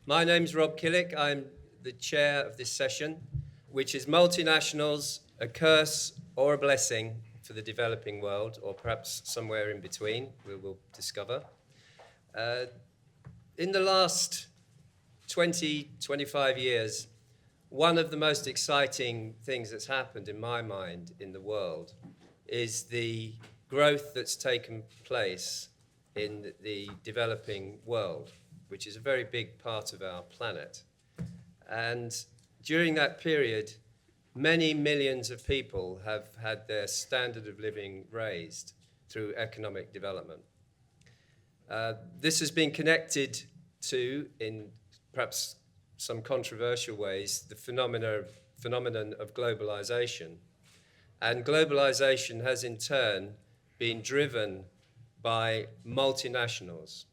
My name's Rob Killick. I'm the chair of this session, which is Multinationals, a curse or a blessing for the developing world, or perhaps somewhere in between, we will discover. In the last 20, 25 years, one of the most exciting things that's happened in my mind in the world is the growth that's taken place in the developing world, which is a very big part of our planet. And during that period, many millions of people have had their standard of living raised through economic development. This has been connected to, in perhaps some controversial ways, the phenomenon of globalization. And globalization has in turn been driven by multinationals.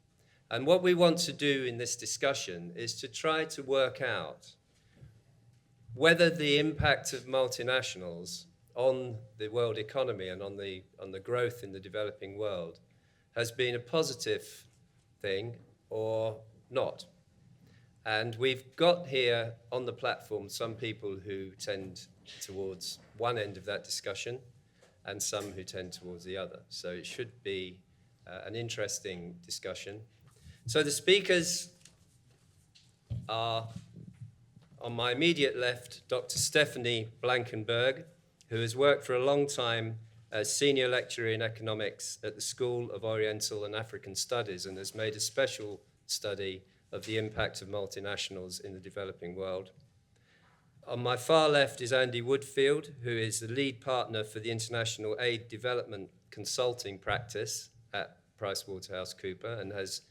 And what we want to do in this discussion is to try to work out whether the impact of multinationals on the world economy and on the growth in the developing world has been a positive thing or not. And we've got here on the platform some people who tend towards one end of that discussion and some who tend towards the other. So it should be an interesting discussion. So the speakers are, on my immediate left, Dr. Stephanie Blankenberg, who has worked for a long time as senior lecturer in economics at the School of Oriental and African Studies and has made a special study of the impact of multinationals in the developing world. On my far left is Andy Woodfield, who is the lead partner for the International Aid Development Consulting practice at PricewaterhouseCoopers and has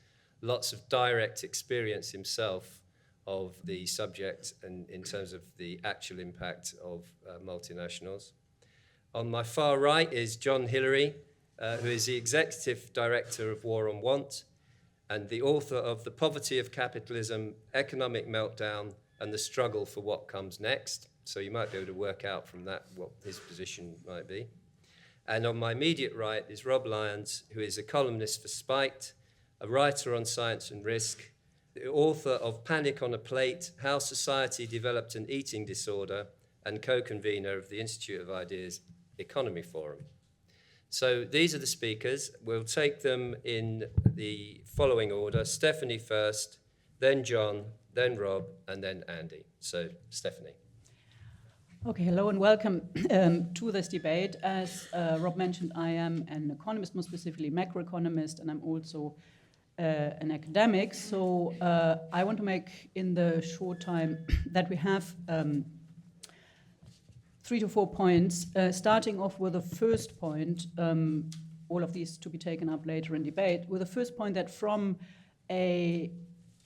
lots of direct experience himself of the subject and in terms of the actual impact of multinationals. On my far right is John Hillary, who is the Executive Director of War on Want and the author of The Poverty of Capitalism, Economic Meltdown, and the Struggle for What Comes Next. So you might be able to work out from that what his position might be. And on my immediate right is Rob Lyons, who is a columnist for Spiked, a writer on science and risk, the author of Panic on a Plate, How Society Developed an Eating Disorder, and co-convener of the Institute of Ideas Economy Forum. So these are the speakers. We'll take them in the following order. Stephanie first, then John, then Rob, and then Andy. So Stephanie. Okay, hello and welcome to this debate. As Rob mentioned, I am an economist, more specifically macroeconomist, and I'm also an academic. So I want to make, in the short time that we have, 3 to 4 points, starting off with the first point, all of these to be taken up later in debate, with the first point that from an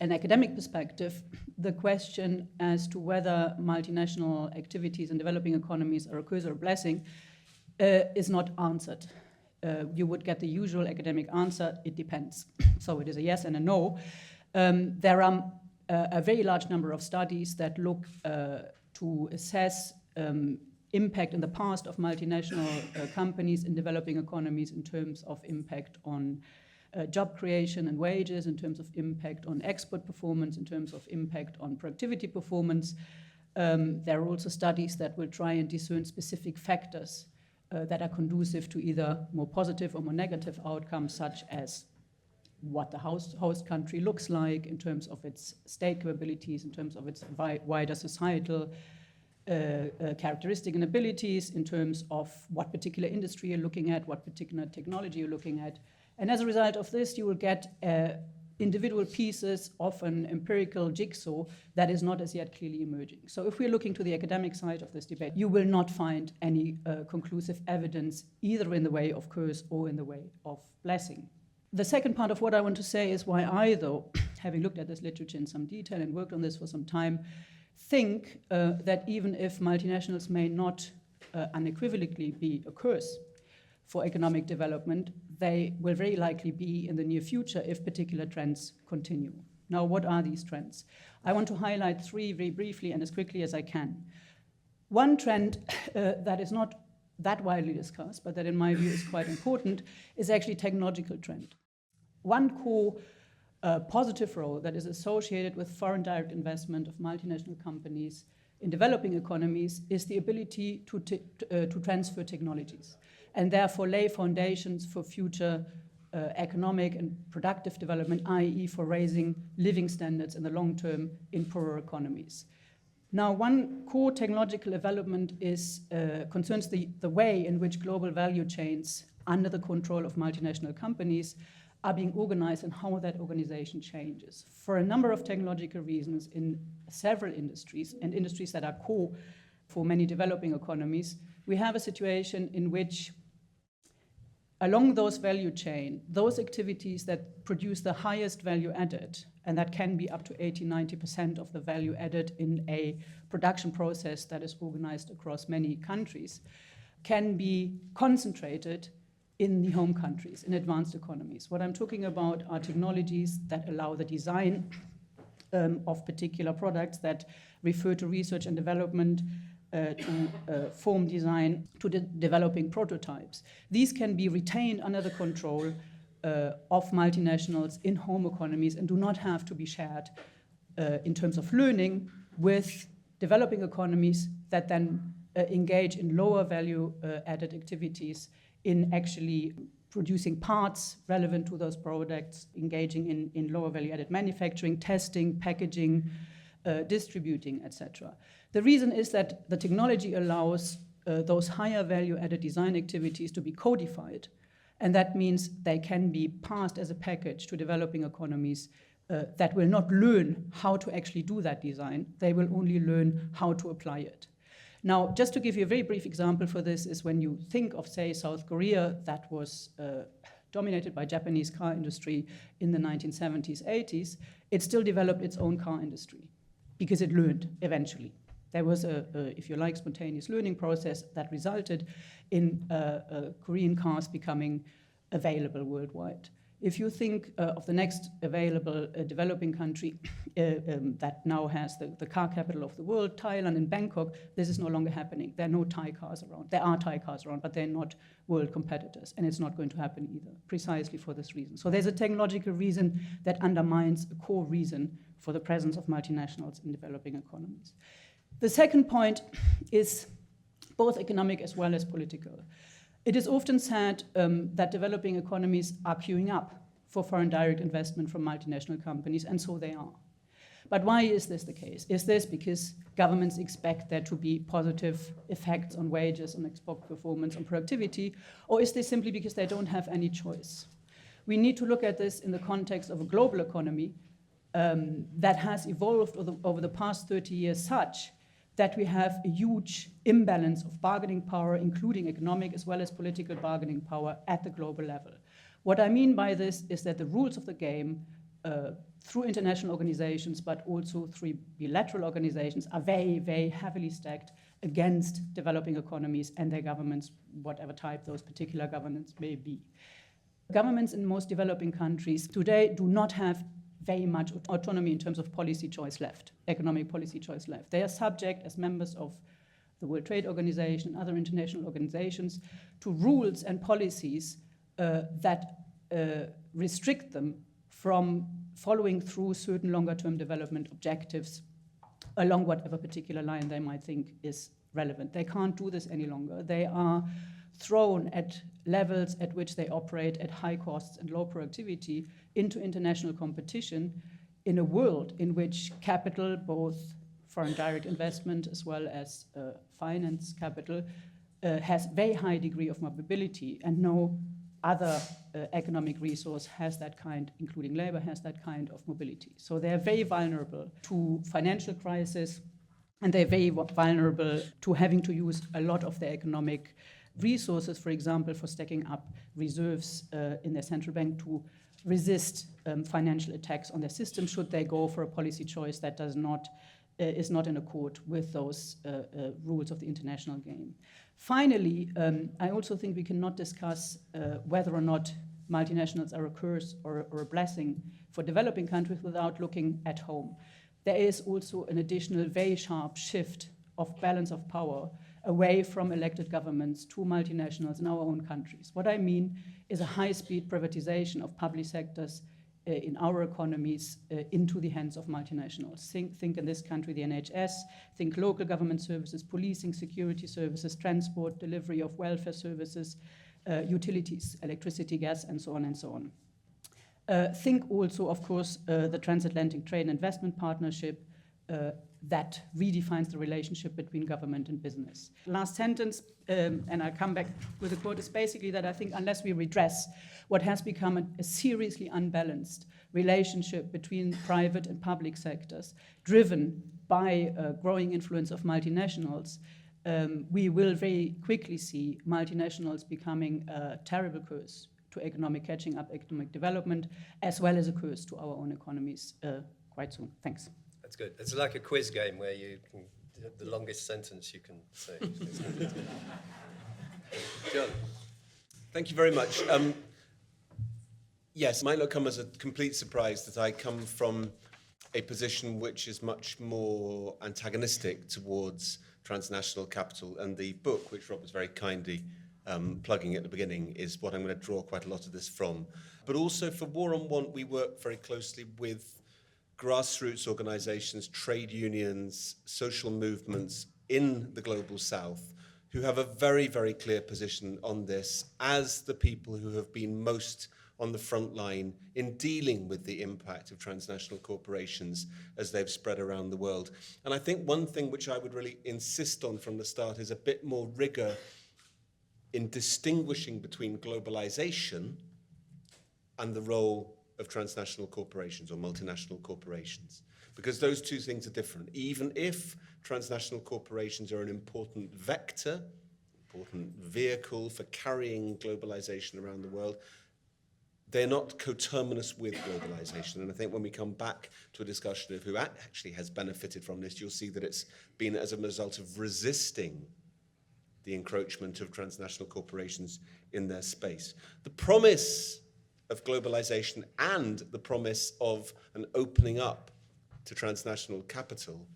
academic perspective, the question as to whether multinational activities in developing economies are a curse or a blessing is not answered. You would get the usual academic answer, it depends. So it is a yes and a no. There are a very large number of studies that look to assess impact in the past of multinational companies in developing economies in terms of impact on job creation and wages, in terms of impact on export performance, in terms of impact on productivity performance. There are also studies that will try and discern specific factors that are conducive to either more positive or more negative outcomes, such as what the host country looks like in terms of its state capabilities, in terms of its wider societal characteristic and abilities, in terms of what particular industry you're looking at, what particular technology you're looking at. And as a result of this, you will get individual pieces of an empirical jigsaw that is not as yet clearly emerging. So if we're looking to the academic side of this debate, you will not find any conclusive evidence either in the way of curse or in the way of blessing. The second part of what I want to say is why I, though, having looked at this literature in some detail and worked on this for some time, think that even if multinationals may not unequivocally be a curse for economic development, they will very likely be in the near future if particular trends continue. Now, what are these trends? I want to highlight 3 very briefly and as quickly as I can. One trend that is not that widely discussed, but that in my view is quite important, is actually technological trend. One core positive role that is associated with foreign direct investment of multinational companies in developing economies is the ability to transfer technologies and therefore lay foundations for future economic and productive development, i.e. for raising living standards in the long term in poorer economies. Now, one core technological development concerns the way in which global value chains under the control of multinational companies are being organized and how that organization changes. For a number of technological reasons in several industries, and industries that are core for many developing economies, we have a situation in which along those value chain, those activities that produce the highest value added, and that can be up to 80–90% of the value added in a production process that is organized across many countries, can be concentrated in the home countries, in advanced economies. What I'm talking about are technologies that allow the design of particular products, that refer to research and development, to form design, to developing prototypes. These can be retained under the control of multinationals in home economies and do not have to be shared in terms of learning with developing economies that then engage in lower value added activities in actually producing parts relevant to those products, engaging in lower value added manufacturing, testing, packaging, distributing, etc. The reason is that the technology allows those higher value added design activities to be codified, and that means they can be passed as a package to developing economies that will not learn how to actually do that design, they will only learn how to apply it. Now, just to give you a very brief example for this is when you think of, say, South Korea, that was dominated by Japanese car industry in the 1970s, 80s, it still developed its own car industry because it learned eventually. There was if you like, spontaneous learning process that resulted in Korean cars becoming available worldwide. If you think of the next available developing country that now has the car capital of the world, Thailand and Bangkok, this is no longer happening. There are no Thai cars around. There are Thai cars around, but they're not world competitors, and it's not going to happen either, precisely for this reason. So there's a technological reason that undermines a core reason for the presence of multinationals in developing economies. The second point is both economic as well as political. It is often said that developing economies are queuing up for foreign direct investment from multinational companies, and so they are. But why is this the case? Is this because governments expect there to be positive effects on wages, on export performance, on productivity, or is this simply because they don't have any choice? We need to look at this in the context of a global economy that has evolved over the past 30 years such that we have a huge imbalance of bargaining power, including economic as well as political bargaining power at the global level. What I mean by this is that the rules of the game through international organizations, but also through bilateral organizations, are very, very heavily stacked against developing economies and their governments, whatever type those particular governments may be. Governments in most developing countries today do not have very much autonomy in terms of policy choice left, economic policy choice left. They are subject, as members of the World Trade Organization and other international organizations, to rules and policies that restrict them from following through certain longer-term development objectives along whatever particular line they might think is relevant. They can't do this any longer. They are thrown at levels at which they operate at high costs and low productivity into international competition in a world in which capital, both foreign direct investment as well as finance capital, has very high degree of mobility, and no other economic resource has that kind, including labor, has that kind of mobility. So they're very vulnerable to financial crisis, and they're very vulnerable to having to use a lot of their economic resources, for example, for stacking up reserves in their central bank to resist financial attacks on their system should they go for a policy choice that is not in accord with those rules of the international game. Finally, I also think we cannot discuss whether or not multinationals are a curse or a blessing for developing countries without looking at home. There is also an additional very sharp shift of balance of power away from elected governments to multinationals in our own countries. What I mean is a high-speed privatization of public sectors in our economies into the hands of multinationals. Think in this country the NHS, think local government services, policing, security services, transport, delivery of welfare services, utilities, electricity, gas, and so on and so on. Think also, of course, the Transatlantic Trade and Investment Partnership that redefines the relationship between government and business. Last sentence, and I'll come back with a quote, is basically that I think unless we redress what has become a seriously unbalanced relationship between private and public sectors, driven by a growing influence of multinationals, we will very quickly see multinationals becoming a terrible curse to economic catching up, economic development, as well as a curse to our own economies quite soon. Thanks. That's good. It's like a quiz game where you can the longest sentence you can say. John. Thank you very much. Yes, it might not come as a complete surprise that I come from a position which is much more antagonistic towards transnational capital, and the book, which Rob was very kindly plugging at the beginning, is what I'm going to draw quite a lot of this from. But also for War on Want, we work very closely with grassroots organizations, trade unions, social movements in the Global South who have a very, very clear position on this as the people who have been most on the front line in dealing with the impact of transnational corporations as they've spread around the world. And I think one thing which I would really insist on from the start is a bit more rigor in distinguishing between globalization and the role of transnational corporations or multinational corporations, because those two things are different. Even if transnational corporations are an important vector, important vehicle for carrying globalization around the world, they're not coterminous with globalization. And I think when we come back to a discussion of who actually has benefited from this, you'll see that it's been as a result of resisting the encroachment of transnational corporations in their space. The promise of globalization and the promise of an opening up to transnational capital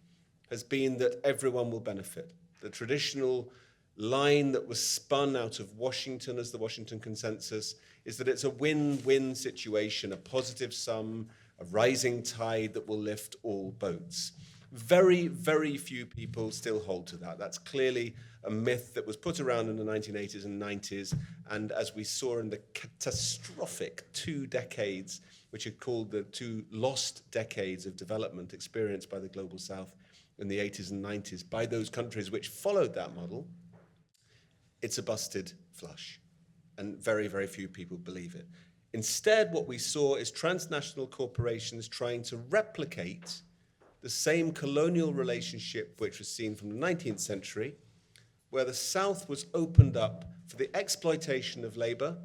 has been that everyone will benefit. The traditional line that was spun out of Washington as the Washington Consensus is that it's a win-win situation, a positive sum, a rising tide that will lift all boats. Very, very few people still hold to that. That's clearly a myth that was put around in the 1980s and 90s, and as we saw in the catastrophic 2 decades, which are called the 2 lost decades of development experienced by the Global South in the 80s and 90s, by those countries which followed that model, it's a busted flush, and very, very few people believe it. Instead, what we saw is transnational corporations trying to replicate the same colonial relationship which was seen from the 19th century, where the South was opened up for the exploitation of labor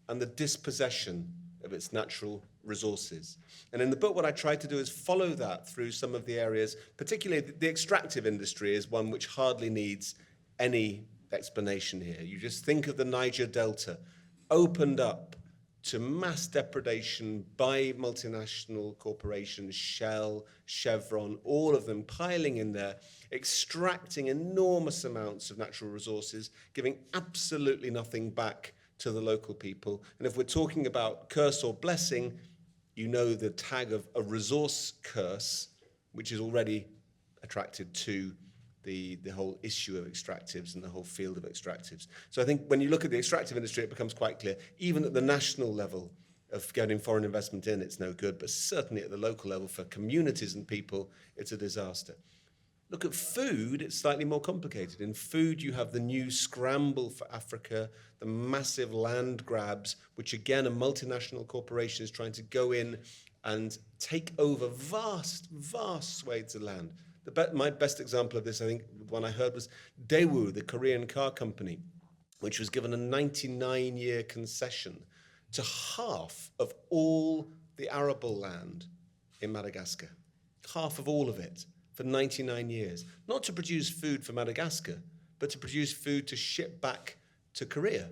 and the dispossession of its natural resources. And in the book, what I tried to do is follow that through some of the areas, particularly the extractive industry is one which hardly needs any explanation here. You just think of the Niger Delta, opened up to mass depredation by multinational corporations, Shell, Chevron, all of them piling in there, extracting enormous amounts of natural resources, giving absolutely nothing back to the local people. And if we're talking about curse or blessing, you know the tag of a resource curse, which is already attracted to the whole issue of extractives and the whole field of extractives. So I think when you look at the extractive industry, it becomes quite clear, even at the national level of getting foreign investment in, it's no good, but certainly at the local level for communities and people, it's a disaster. Look at food, it's slightly more complicated. In food, you have the new scramble for Africa, the massive land grabs, which again, a multinational corporation is trying to go in and take over vast, vast swathes of land. My best example of this, I think, the one I heard was Daewoo, the Korean car company, which was given a 99-year concession to half of all the arable land in Madagascar. Half of all of it for 99 years. Not to produce food for Madagascar, but to produce food to ship back to Korea.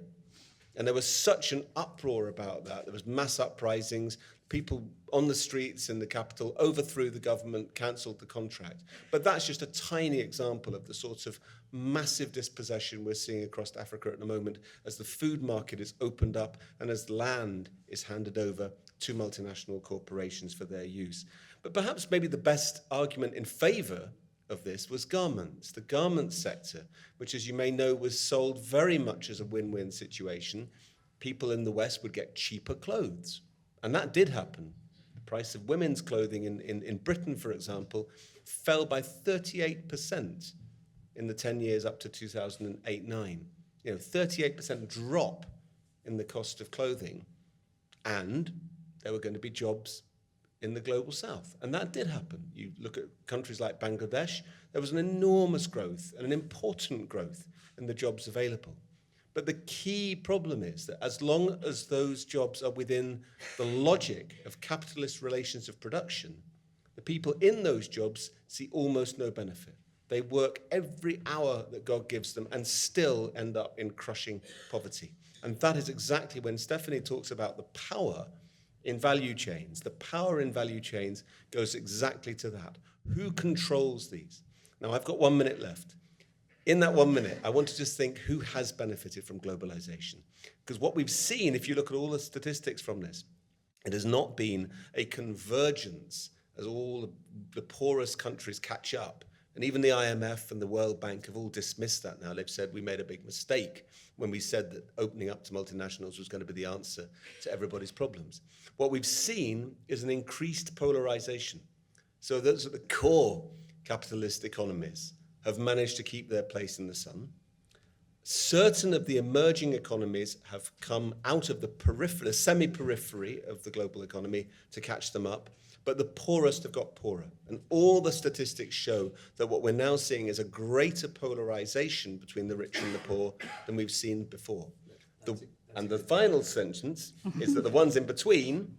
And there was such an uproar about that. There was mass uprisings. People on the streets in the capital overthrew the government, cancelled the contract. But that's just a tiny example of the sorts of massive dispossession we're seeing across Africa at the moment as the food market is opened up and as land is handed over to multinational corporations for their use. But perhaps maybe the best argument in favour of this was garments, the garment sector, which, as you may know, was sold very much as a win-win situation. People in the West would get cheaper clothes, and that did happen. The price of women's clothing in Britain, for example, fell by 38% in the 10 years up to 2008-9. 38% drop in the cost of clothing, and there were going to be jobs in the global south. And that did happen. You look at countries like Bangladesh, there was an enormous growth and an important growth in the jobs available. But the key problem is that as long as those jobs are within the logic of capitalist relations of production, the people in those jobs see almost no benefit. They work every hour that God gives them and still end up in crushing poverty. And that is exactly when Stephanie talks about the power in value chains. The power in value chains goes exactly to that. Who controls these? Now, I've got 1 minute left. In that 1 minute, I want to just think who has benefited from globalization. Because what we've seen, if you look at all the statistics from this, it has not been a convergence as all the poorest countries catch up. And even the IMF and the World Bank have all dismissed that now. They've said we made a big mistake when we said that opening up to multinationals was going to be the answer to everybody's problems. What we've seen is an increased polarization. So those at the core capitalist economies have managed to keep their place in the sun. Certain of the emerging economies have come out of the periphery, semi-periphery of the global economy to catch them up. But the poorest have got poorer. And all the statistics show that what we're now seeing is a greater polarization between the rich and the poor than we've seen before. And the final sentence is that the ones in between,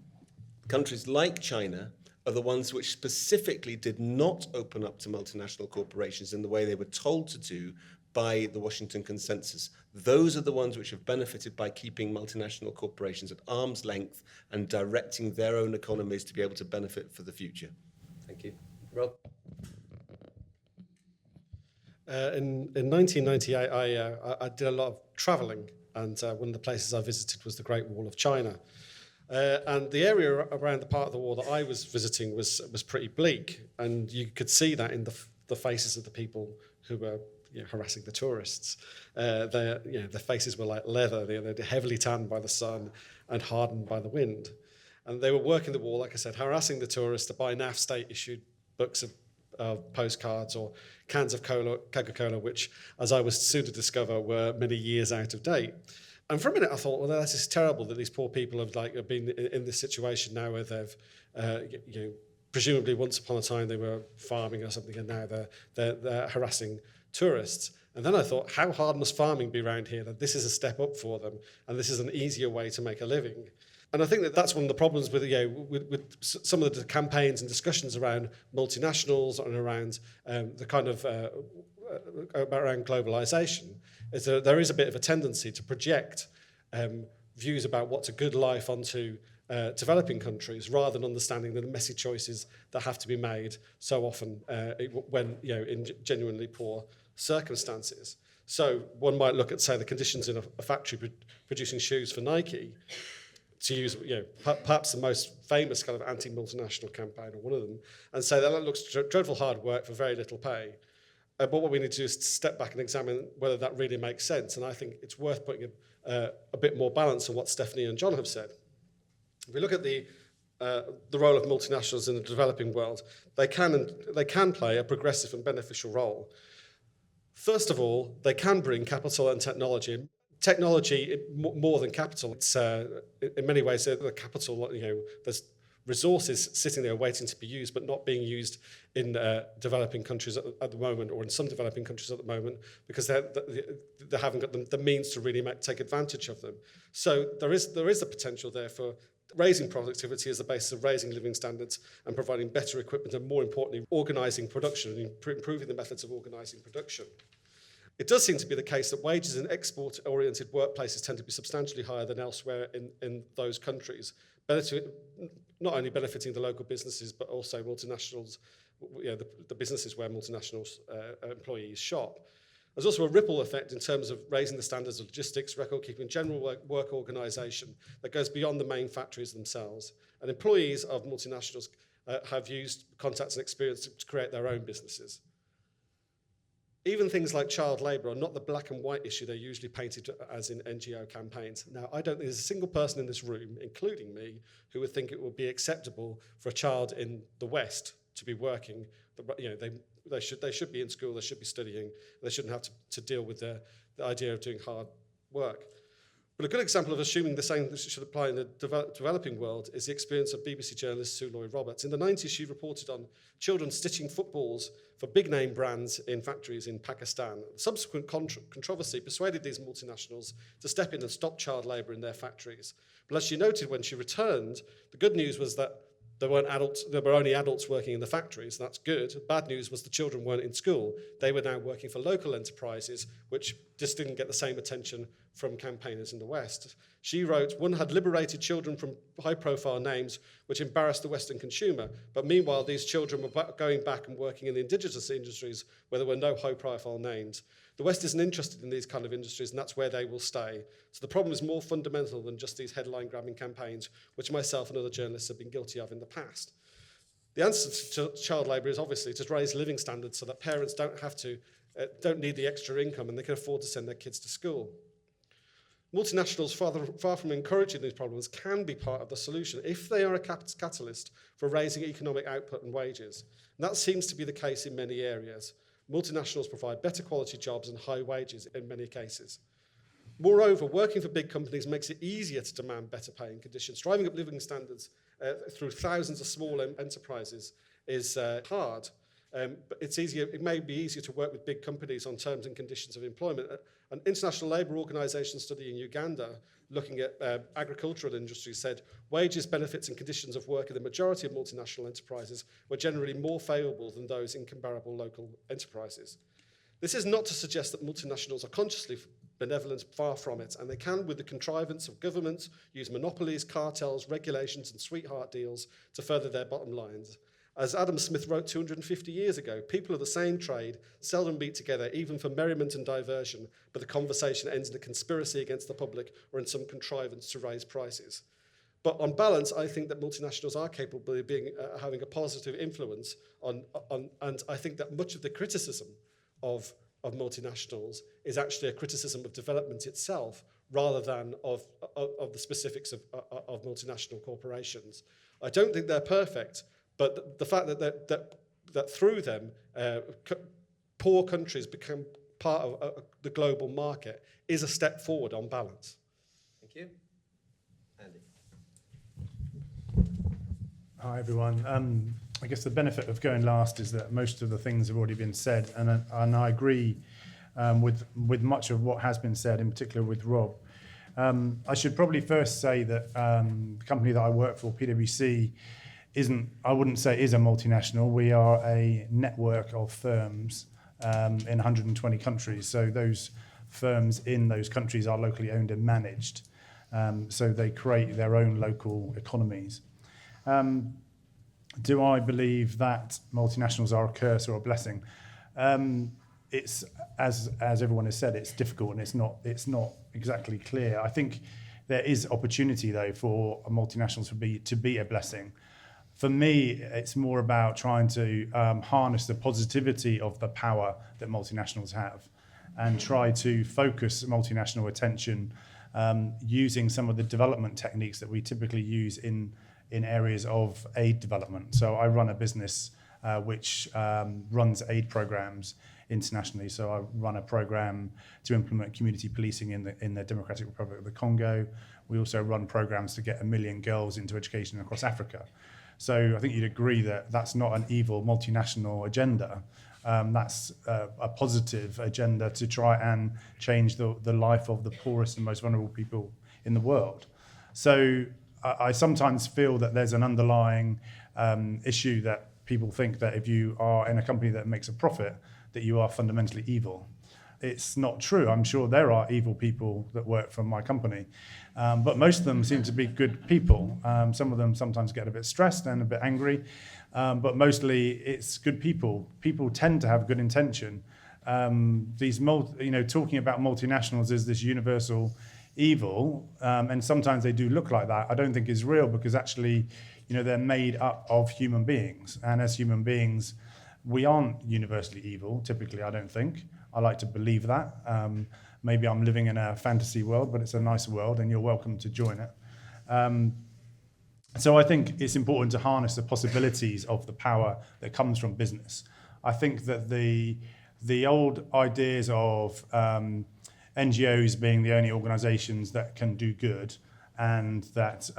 countries like China, are the ones which specifically did not open up to multinational corporations in the way they were told to do by the Washington Consensus. Those are the ones which have benefited by keeping multinational corporations at arm's length and directing their own economies to be able to benefit for the future. Thank you. Rob? In 1998, I did a lot of travelling, and one of the places I visited was the Great Wall of China. And the area around the part of the wall that I was visiting was pretty bleak, and you could see that in the faces of the people who were harassing the tourists. Their faces were like leather. They're heavily tanned by the sun and hardened by the wind. And they were working the wall, like I said, harassing the tourists to buy NAF state-issued books of postcards or cans of Coca-Cola, which, as I was soon to discover, were many years out of date. And for a minute I thought, well, that's just terrible that these poor people have been in this situation now where they've, presumably once upon a time they were farming or something, and now they're harassing tourists. And then I thought, how hard must farming be around here that this is a step up for them and this is an easier way to make a living? And I think that that's one of the problems with some of the campaigns and discussions around multinationals and around the kind of around globalization, is that there is a bit of a tendency to project views about what's a good life onto developing countries, rather than understanding the messy choices that have to be made so often when in genuinely poor circumstances. So one might look at, say, the conditions in a factory producing shoes for Nike, to use perhaps the most famous kind of anti-multinational campaign, or one of them, and say that looks dreadful hard work for very little pay. But what we need to do is step back and examine whether that really makes sense. And I think it's worth putting a bit more balance on what Stephanie and John have said. If we look at the role of multinationals in the developing world, they can play a progressive and beneficial role. First of all, they can bring capital and technology. Technology, more than capital, it's in many ways the capital. There's resources sitting there waiting to be used, but not being used in developing countries at the moment, or in some developing countries at the moment, because they haven't got the means to really take advantage of them. So there is the potential there for raising productivity as the basis of raising living standards and providing better equipment, and more importantly, organising production and improving the methods of organising production. It does seem to be the case that wages in export-oriented workplaces tend to be substantially higher than elsewhere in those countries, not only benefiting the local businesses, but also multinationals, the businesses where multinationals employees shop. There's also a ripple effect in terms of raising the standards of logistics, record keeping, and general work organisation that goes beyond the main factories themselves. And employees of multinationals have used contacts and experience to create their own businesses. Even things like child labour are not the black and white issue they're usually painted as in NGO campaigns. Now, I don't think there's a single person in this room, including me, who would think it would be acceptable for a child in the West to be working. You know, they should be in school, they should be studying, they shouldn't have to deal with the idea of doing hard work. But a good example of assuming the same should apply in the developing world is the experience of BBC journalist Sue Lloyd-Roberts. In the 90s, she reported on children stitching footballs for big-name brands in factories in Pakistan. Subsequent controversy persuaded these multinationals to step in and stop child labour in their factories. But as she noted when she returned, the good news was that there were only adults working in the factories, that's good. Bad news was the children weren't in school. They were now working for local enterprises, which just didn't get the same attention from campaigners in the West. She wrote, one had liberated children from high-profile names which embarrassed the Western consumer, but meanwhile these children were going back and working in the indigenous industries where there were no high-profile names. The West isn't interested in these kind of industries, and that's where they will stay. So the problem is more fundamental than just these headline-grabbing campaigns, which myself and other journalists have been guilty of in the past. The answer to child labour is obviously to raise living standards so that parents don't need the extra income and they can afford to send their kids to school. Multinationals, far from encouraging these problems, can be part of the solution if they are a catalyst for raising economic output and wages. And that seems to be the case in many areas. Multinationals provide better quality jobs and high wages in many cases. Moreover, working for big companies makes it easier to demand better pay and conditions. Driving up living standards through thousands of small enterprises is hard. But it may be easier to work with big companies on terms and conditions of employment. An international labour organisation study in Uganda looking at agricultural industries said wages, benefits and conditions of work in the majority of multinational enterprises were generally more favourable than those in comparable local enterprises. This is not to suggest that multinationals are consciously benevolent, far from it, and they can, with the contrivance of governments, use monopolies, cartels, regulations and sweetheart deals to further their bottom lines. As Adam Smith wrote 250 years ago, people of the same trade seldom meet together, even for merriment and diversion, but the conversation ends in a conspiracy against the public or in some contrivance to raise prices. But on balance, I think that multinationals are capable of having a positive influence on, and I think that much of the criticism of multinationals is actually a criticism of development itself, rather than of the specifics of multinational corporations. I don't think they're perfect, but the fact that through them, poor countries become part of the global market is a step forward on balance. Thank you. Andy. Hi, everyone. I guess the benefit of going last is that most of the things have already been said, and I agree with much of what has been said, in particular with Rob. I should probably first say that the company that I work for, PwC, I wouldn't say is a multinational. We are a network of firms in 120 countries. So those firms in those countries are locally owned and managed. So they create their own local economies. Do I believe that multinationals are a curse or a blessing? It's as everyone has said, it's difficult and it's not exactly clear. I think there is opportunity though for multinationals to be a blessing. For me, it's more about trying to harness the positivity of the power that multinationals have and try to focus multinational attention using some of the development techniques that we typically use in areas of aid development. So I run a business which runs aid programs internationally. So I run a program to implement community policing in the Democratic Republic of the Congo. We also run programs to get 1 million girls into education across Africa. So I think you'd agree that that's not an evil multinational agenda. That's a positive agenda to try and change the life of the poorest and most vulnerable people in the world. So I sometimes feel that there's an underlying issue that people think that if you are in a company that makes a profit, that you are fundamentally evil. It's not true. I'm sure there are evil people that work for my company, but most of them seem to be good people. Some of them sometimes get a bit stressed and a bit angry, but mostly it's good people. People tend to have good intention, talking about multinationals as this universal evil, and sometimes they do look like that, I don't think is real, because actually, they're made up of human beings. And as human beings, we aren't universally evil, typically, I don't think. I like to believe that. Maybe I'm living in a fantasy world, but it's a nice world, and you're welcome to join it. So I think it's important to harness the possibilities of the power that comes from business. I think that the old ideas of NGOs being the only organisations that can do good, and that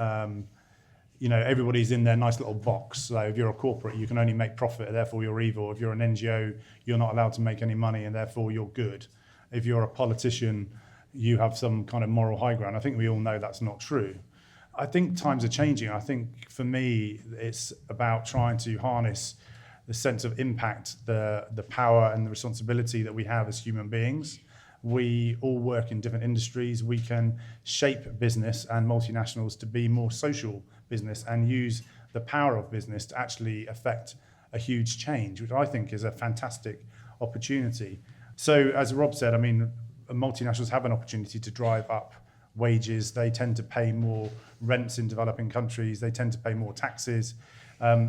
everybody's in their nice little box. So if you're a corporate, you can only make profit, and therefore you're evil. If you're an NGO, you're not allowed to make any money, and therefore you're good. If you're a politician, you have some kind of moral high ground. I think we all know that's not true. I think times are changing. I think for me, it's about trying to harness the sense of impact, the power and the responsibility that we have as human beings. We all work in different industries. We can shape business and multinationals to be more social business and use the power of business to actually affect a huge change, which I think is a fantastic opportunity. So as Rob said, multinationals have an opportunity to drive up wages. They tend to pay more rents in developing countries. They tend to pay more taxes.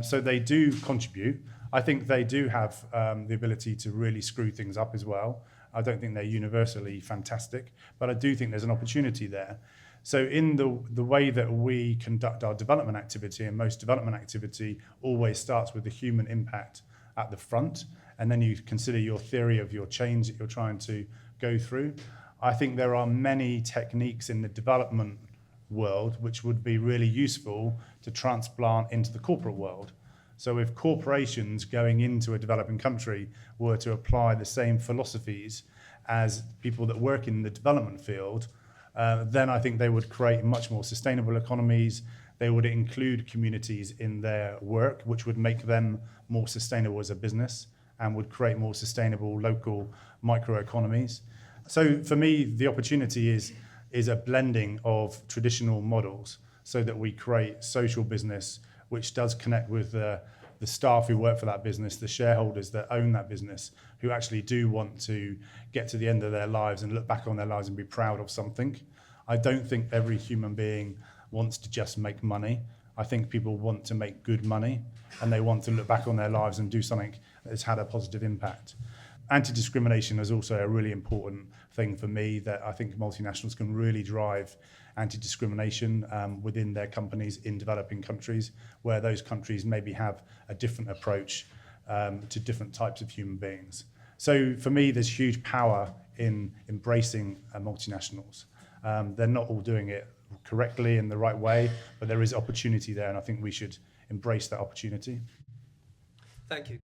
So they do contribute. I think they do have the ability to really screw things up as well. I don't think they're universally fantastic, but I do think there's an opportunity there. So in the way that we conduct our development activity, and most development activity always starts with the human impact at the front, and then you consider your theory of your change that you're trying to go through. I think there are many techniques in the development world which would be really useful to transplant into the corporate world. So if corporations going into a developing country were to apply the same philosophies as people that work in the development field, then I think they would create much more sustainable economies. They would include communities in their work, which would make them more sustainable as a business and would create more sustainable local microeconomies. So for me, the opportunity is a blending of traditional models so that we create social business which does connect with the staff who work for that business, the shareholders that own that business, who actually do want to get to the end of their lives and look back on their lives and be proud of something. I don't think every human being wants to just make money. I think people want to make good money, and they want to look back on their lives and do something that has had a positive impact. Anti-discrimination is also a really important thing for me, that I think multinationals can really drive anti-discrimination within their companies in developing countries, where those countries maybe have a different approach to different types of human beings. So for me, there's huge power in embracing multinationals. They're not all doing it correctly in the right way, but there is opportunity there, and I think we should embrace that opportunity. Thank you.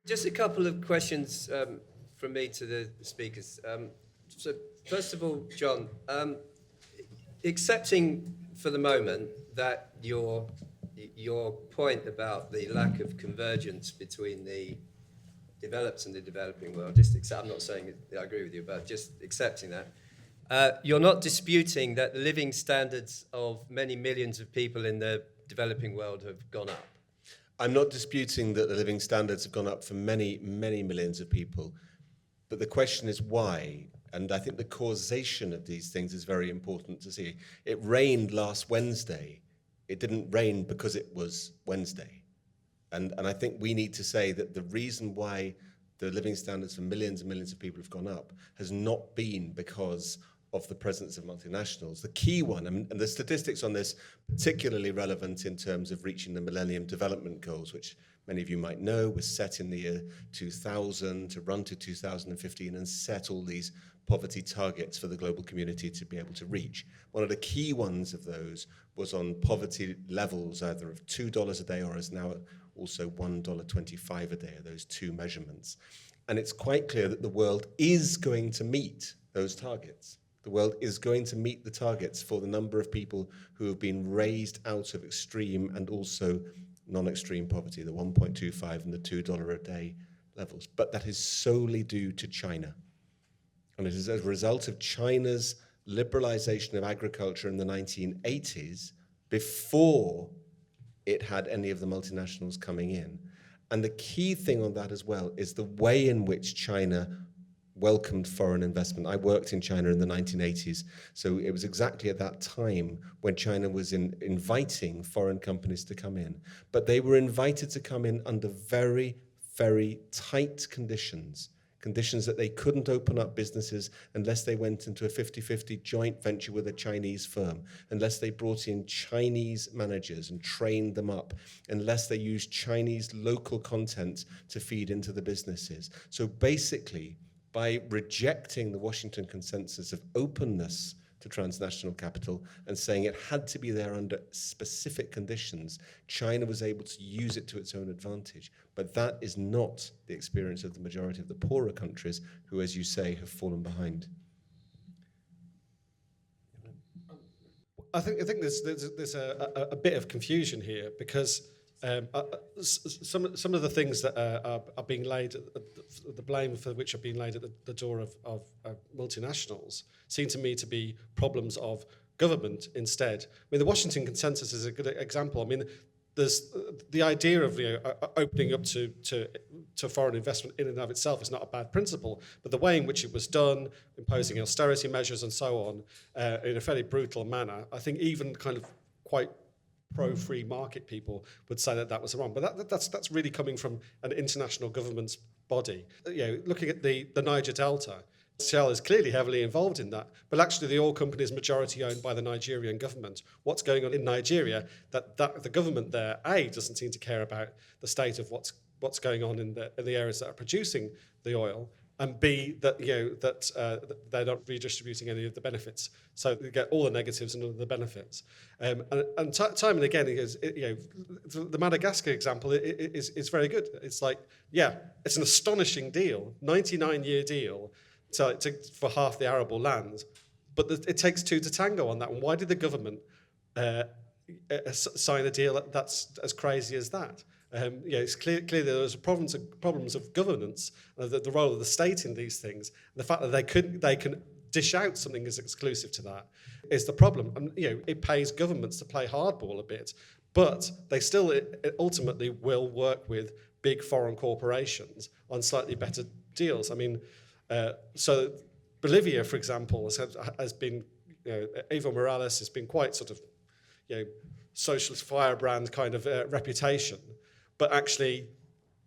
Just a couple of questions from me to the speakers. So first of all, John, accepting for the moment that your point about the lack of convergence between the developed and the developing world, I'm not saying I agree with you, but just accepting that, you're not disputing that the living standards of many millions of people in the developing world have gone up. I'm not disputing that the living standards have gone up for many, many millions of people, but the question is why? And I think the causation of these things is very important to see. It rained last Wednesday. It didn't rain because it was Wednesday. And I think we need to say that the reason why the living standards for millions and millions of people have gone up has not been because of the presence of multinationals. The key one, and the statistics on this particularly relevant in terms of reaching the Millennium Development Goals, which many of you might know was set in the year 2000 to run to 2015 and set all these poverty targets for the global community to be able to reach. One of the key ones of those was on poverty levels, either of $2 a day or as now also $1.25 a day, are those two measurements. And it's quite clear that the world is going to meet those targets. The world is going to meet the targets for the number of people who have been raised out of extreme and also non-extreme poverty, the 1.25 and the $2 a day levels. But that is solely due to China. And it is as a result of China's liberalization of agriculture in the 1980s, before it had any of the multinationals coming in. And the key thing on that as well is the way in which China welcomed foreign investment. I worked in China in the 1980s, so it was exactly at that time when China was inviting foreign companies to come in. But they were invited to come in under very, very tight conditions that they couldn't open up businesses unless they went into a 50-50 joint venture with a Chinese firm, unless they brought in Chinese managers and trained them up, unless they used Chinese local content to feed into the businesses. So basically, by rejecting the Washington Consensus of openness to transnational capital and saying it had to be there under specific conditions, China was able to use it to its own advantage. But that is not the experience of the majority of the poorer countries who, as you say, have fallen behind. I think there's a bit of confusion here because some of the things that are being laid, the blame for which are being laid at the door of multinationals, seem to me to be problems of government instead. I mean, the Washington Consensus is a good example. I mean, there's the idea of opening up to foreign investment in and of itself is not a bad principle, but the way in which it was done, imposing austerity measures and so on, in a fairly brutal manner, I think even kind of quite pro-free market people would say that was wrong. But that's really coming from an international government's body. Looking at the Niger Delta, Shell is clearly heavily involved in that, but actually the oil company is majority owned by the Nigerian government. What's going on in Nigeria, that the government there, A, doesn't seem to care about the state of what's going on in the areas that are producing the oil, and B, that they're not redistributing any of the benefits, so they get all the negatives and all the benefits. And time and again, the Madagascar example is very good. It's like, it's an astonishing deal, 99-year deal for half the arable land, but it takes two to tango on that one. Why did the government sign a deal that's as crazy as that? It's clear there's problems of governance, the role of the state in these things. The fact that they can dish out something as exclusive to that is the problem. And it pays governments to play hardball a bit, but they still ultimately will work with big foreign corporations on slightly better deals. I mean, so Bolivia, for example, has been, Evo Morales has been quite sort of, socialist firebrand kind of reputation. But actually,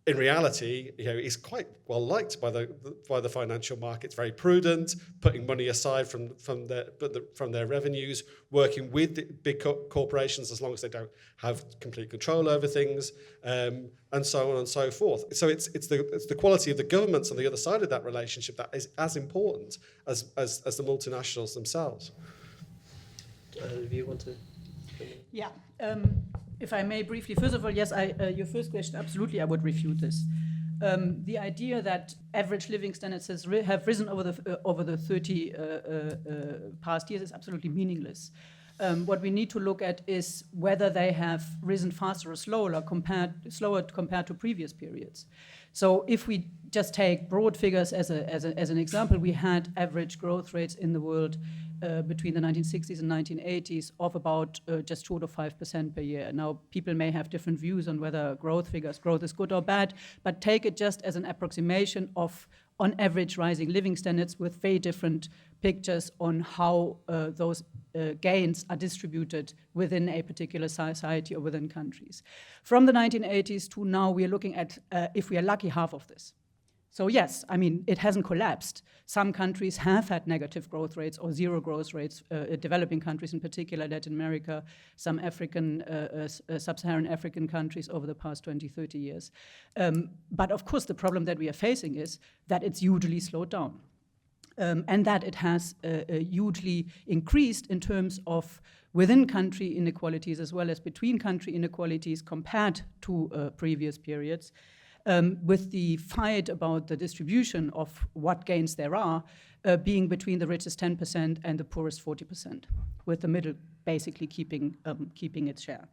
in reality, he's quite well liked by the financial markets. Very prudent, putting money aside from their revenues, working with the big corporations as long as they don't have complete control over things, and so on and so forth. So it's the quality of the governments on the other side of that relationship that is as important as the multinationals themselves. Do you want to? Yeah. If I may briefly, first of all, yes, your first question, absolutely, I would refute this. The idea that average living standards have risen over the 30 past years is absolutely meaningless. What we need to look at is whether they have risen faster or slower compared to previous periods. So if we just take broad figures as an example, we had average growth rates in the world between the 1960s and 1980s of about just 2 to 5% per year. Now, people may have different views on whether growth is good or bad, but take it just as an approximation of, on average, rising living standards with very different pictures on how those gains are distributed within a particular society or within countries. From the 1980s to now, we are looking at, if we are lucky, half of this. So yes, I mean, it hasn't collapsed. Some countries have had negative growth rates or zero growth rates, developing countries in particular, Latin America, some African, sub-Saharan African countries over the past 20, 30 years. But of course, the problem that we are facing is that it's hugely slowed down. And that it has hugely increased in terms of within country inequalities as well as between country inequalities compared to previous periods. With the fight about the distribution of what gains there are being between the richest 10% and the poorest 40%, with the middle basically keeping its share.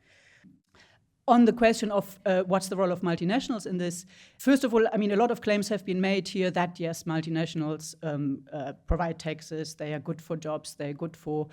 On the question of what's the role of multinationals in this, first of all, I mean, a lot of claims have been made here that, yes, multinationals provide taxes, they are good for jobs, they're good for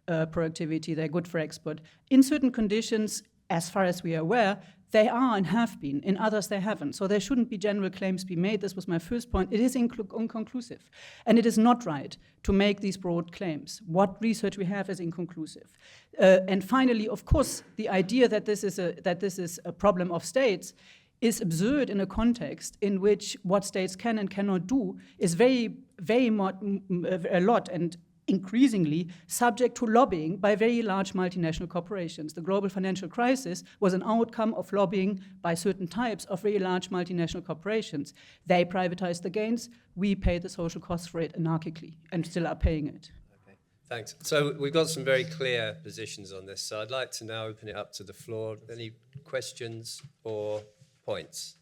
productivity, they're good for export. In certain conditions, as far as we are aware, They are and have been. In others, they haven't. So there shouldn't be general claims be made. This was my first point. It is inconclusive. And it is not right to make these broad claims. What research we have is inconclusive. And finally, of course, the idea that this is a problem of states is absurd in a context in which what states can and cannot do is very a lot and increasingly subject to lobbying by very large multinational corporations. The global financial crisis was an outcome of lobbying by certain types of very large multinational corporations. They privatized the gains, we pay the social costs for it anarchically and still are paying it. Okay, thanks. So we've got some very clear positions on this, so I'd like to now open it up to the floor. Any questions or points?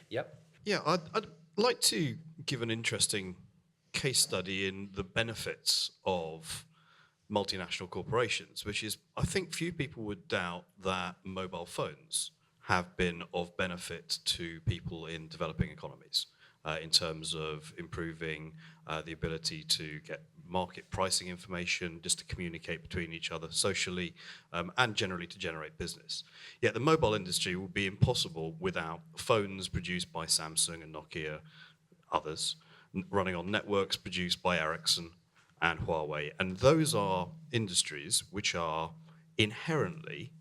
Yep. Yeah, I'd like to give an interesting case study in the benefits of multinational corporations, which is, I think few people would doubt that mobile phones have been of benefit to people in developing economies in terms of improving the ability to get market pricing information, just to communicate between each other socially, and generally to generate business. Yet the mobile industry will be impossible without phones produced by Samsung and Nokia, others, running on networks produced by Ericsson and Huawei. And those are industries which are inherently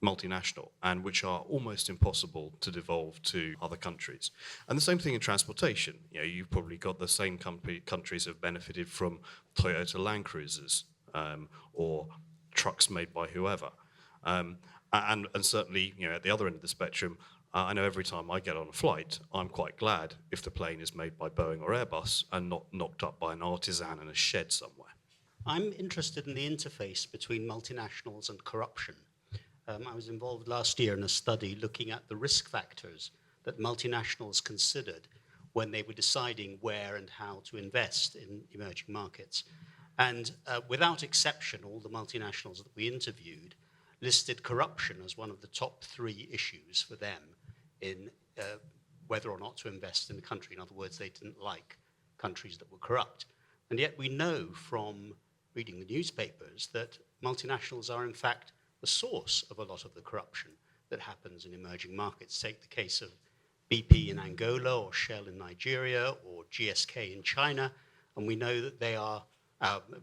multinational and which are almost impossible to devolve to other countries. And the same thing in transportation. You know, you've probably got the same countries have benefited from Toyota Land Cruisers or trucks made by whoever. And certainly, you know, at the other end of the spectrum, I know every time I get on a flight, I'm quite glad if the plane is made by Boeing or Airbus and not knocked up by an artisan in a shed somewhere. I'm interested in the interface between multinationals and corruption. I was involved last year in a study looking at the risk factors that multinationals considered when they were deciding where and how to invest in emerging markets. And without exception, all the multinationals that we interviewed listed corruption as one of the top 3 issues for them in whether or not to invest in the country. In other words, they didn't like countries that were corrupt. And yet we know from reading the newspapers that multinationals are in fact the source of a lot of the corruption that happens in emerging markets. Take the case of BP in Angola or Shell in Nigeria or GSK in China, and we know that they are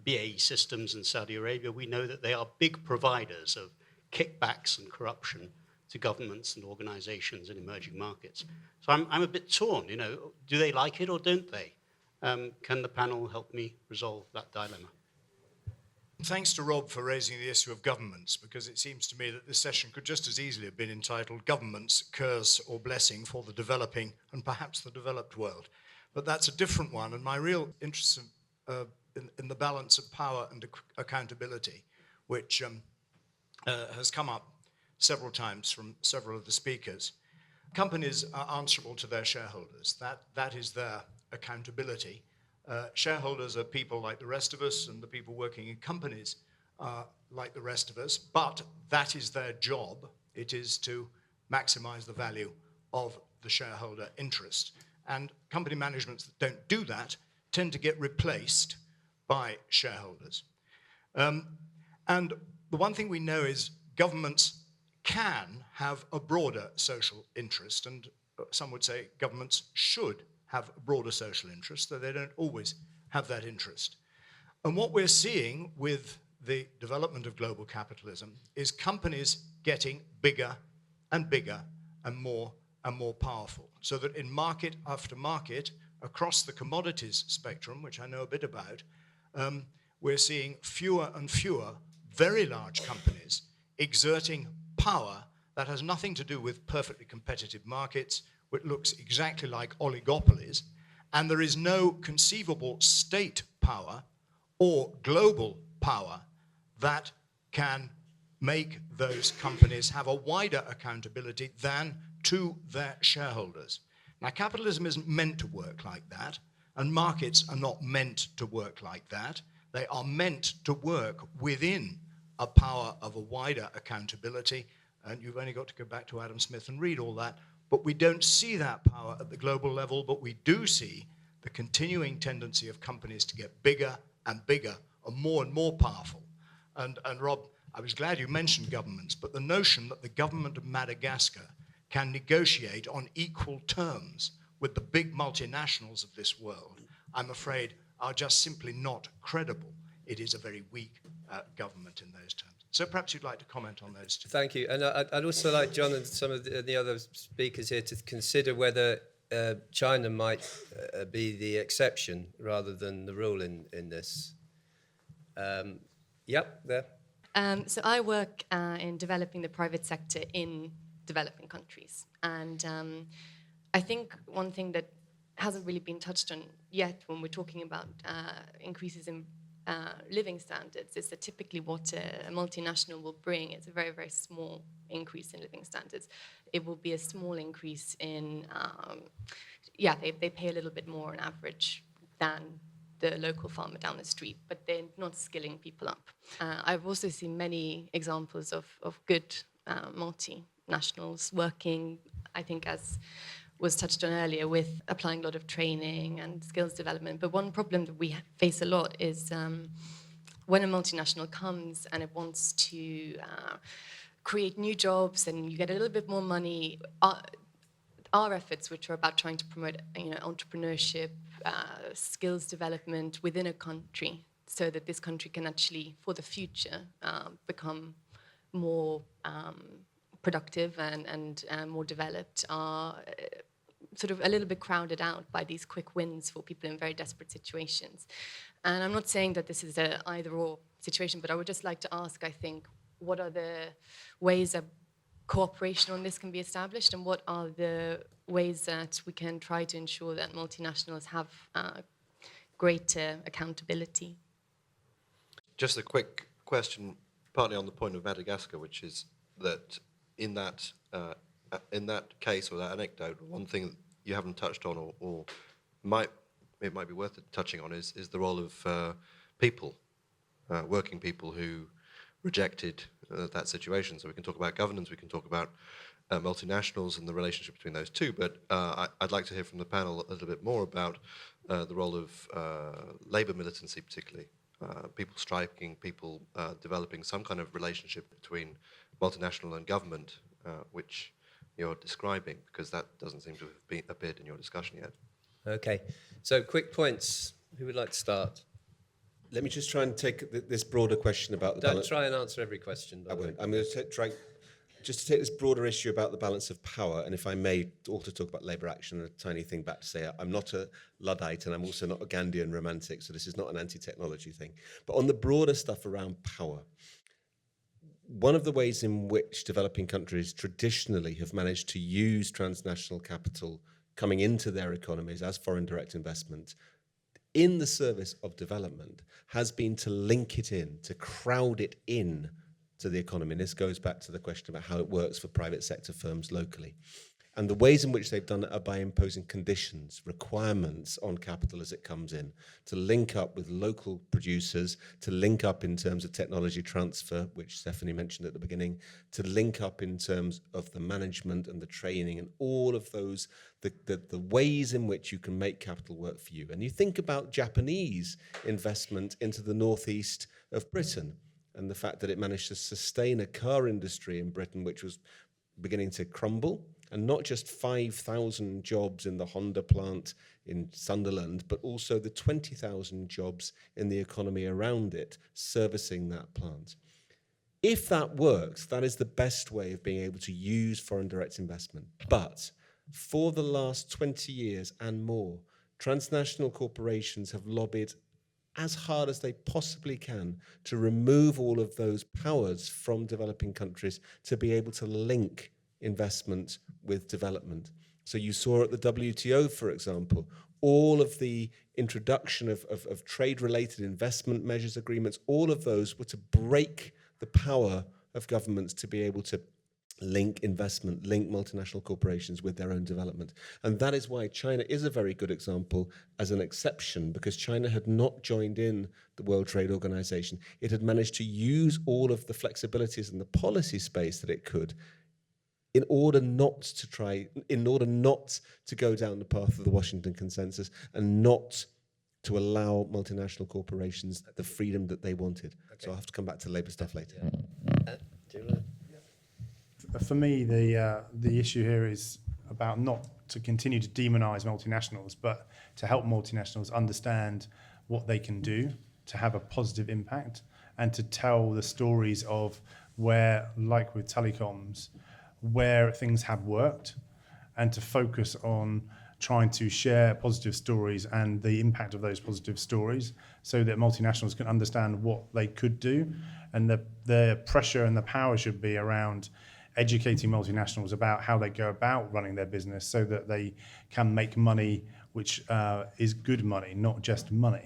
BAE Systems in Saudi Arabia. We know that they are big providers of kickbacks and corruption to governments and organizations in emerging markets. So I'm a bit torn, you know, do they like it or don't they? Can the panel help me resolve that dilemma? Thanks to Rob for raising the issue of governments, because it seems to me that this session could just as easily have been entitled Governments, Curse or Blessing for the Developing and Perhaps the Developed World. But that's a different one, and my real interest in the balance of power and accountability, which has come up several times from several of the speakers. Companies are answerable to their shareholders. That is their accountability. Shareholders are people like the rest of us, and the people working in companies are like the rest of us, but that is their job. It is to maximize the value of the shareholder interest. And company managements that don't do that tend to get replaced by shareholders. And the one thing we know is governments can have a broader social interest, and some would say governments should have a broader social interest, though they don't always have that interest. And what we're seeing with the development of global capitalism is companies getting bigger and bigger and more powerful, so that in market after market, across the commodities spectrum, which I know a bit about, we're seeing fewer and fewer very large companies exerting power that has nothing to do with perfectly competitive markets, which looks exactly like oligopolies, and there is no conceivable state power or global power that can make those companies have a wider accountability than to their shareholders. Now, capitalism isn't meant to work like that, and markets are not meant to work like that. They are meant to work within a power of a wider accountability, and you've only got to go back to Adam Smith and read all that. But we don't see that power at the global level, but we do see the continuing tendency of companies to get bigger and bigger and more powerful. And Rob, I was glad you mentioned governments, but the notion that the government of Madagascar can negotiate on equal terms with the big multinationals of this world, I'm afraid, are just simply not credible. It is a very weak government in those terms. So perhaps you'd like to comment on those two. Thank you. And I'd also like John and some of the other speakers here to consider whether China might be the exception rather than the rule in this. Yep, there. So I work in developing the private sector in developing countries. And I think one thing that hasn't really been touched on yet when we're talking about increases in living standards is that typically what a multinational will bring is a very, very small increase in living standards. It will be a small increase in, they pay a little bit more on average than the local farmer down the street, but they're not skilling people up. I've also seen many examples of good multinationals working, I think, as was touched on earlier, with applying a lot of training and skills development. But one problem that we face a lot is when a multinational comes and it wants to create new jobs and you get a little bit more money, our efforts, which are about trying to promote entrepreneurship, skills development within a country so that this country can actually, for the future, become more productive and more developed, are sort of a little bit crowded out by these quick wins for people in very desperate situations. And I'm not saying that this is an either-or situation, but I would just like to ask, I think, what are the ways that cooperation on this can be established, and what are the ways that we can try to ensure that multinationals have greater accountability? Just a quick question, partly on the point of Madagascar, which is that in that case or that anecdote, one thing that you haven't touched on or it might be worth touching on is the role of people, working people who rejected that situation. So we can talk about governance, we can talk about multinationals and the relationship between those two, but I'd like to hear from the panel a little bit more about the role of labour militancy particularly, people striking, people developing some kind of relationship between multinational and government, which you're describing, because that doesn't seem to have appeared in your discussion yet. Okay, so quick points. Who would like to start? Let me just try and take this broader question about the Don't balance. try and answer every question. I won't. I'm going to try just to take this broader issue about the balance of power, and if I may also talk about labour action, and a tiny thing back to say I'm not a Luddite and I'm also not a Gandhian romantic, so this is not an anti-technology thing. But on the broader stuff around power, one of the ways in which developing countries traditionally have managed to use transnational capital coming into their economies as foreign direct investment in the service of development has been to link it in, to crowd it in to the economy. And this goes back to the question about how it works for private sector firms locally. And the ways in which they've done it are by imposing conditions, requirements on capital as it comes in, to link up with local producers, to link up in terms of technology transfer, which Stephanie mentioned at the beginning, to link up in terms of the management and the training and all of those, the ways in which you can make capital work for you. And you think about Japanese investment into the northeast of Britain and the fact that it managed to sustain a car industry in Britain which was beginning to crumble, and not just 5,000 jobs in the Honda plant in Sunderland, but also the 20,000 jobs in the economy around it, servicing that plant. If that works, that is the best way of being able to use foreign direct investment. But for the last 20 years and more, transnational corporations have lobbied as hard as they possibly can to remove all of those powers from developing countries to be able to link investment with development. So you saw at the WTO, for example, all of the introduction of trade-related investment measures agreements, all of those were to break the power of governments to be able to link investment, link multinational corporations with their own development. And that is why China is a very good example as an exception, because China had not joined in the World Trade Organization. It had managed to use all of the flexibilities in the policy space that it could in order not to go down the path of the Washington Consensus and not to allow multinational corporations the freedom that they wanted. So I'll have to come back to Labour stuff later. Do you wanna- For me, the issue here is about not to continue to demonise multinationals, but to help multinationals understand what they can do to have a positive impact, and to tell the stories of where, like with telecoms, where things have worked, and to focus on trying to share positive stories and the impact of those positive stories, so that multinationals can understand what they could do. And the pressure and the power should be around educating multinationals about how they go about running their business, so that they can make money which is good money, not just money.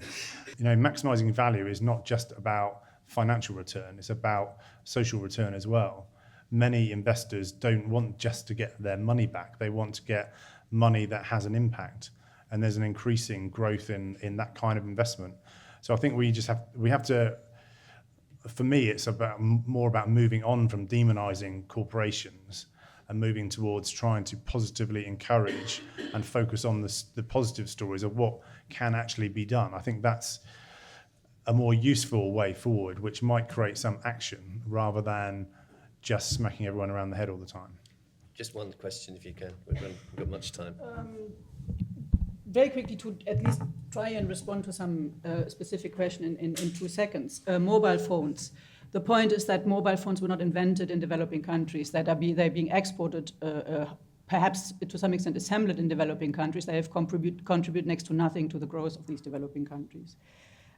You know, maximising value is not just about financial return, it's about social return as well. Many investors don't want just to get their money back, they want to get money that has an impact, and there's an increasing growth in that kind of investment. So I think we have to, for me, it's more about moving on from demonising corporations and moving towards trying to positively encourage and focus on the positive stories of what can actually be done. I think that's a more useful way forward, which might create some action rather than just smacking everyone around the head all the time. Just one question, if you can. We've got much time. Very quickly, to at least try and respond to some specific question in 2 seconds. Mobile phones. The point is that mobile phones were not invented in developing countries, that they're being exported, perhaps to some extent assembled in developing countries. They have contribute next to nothing to the growth of these developing countries.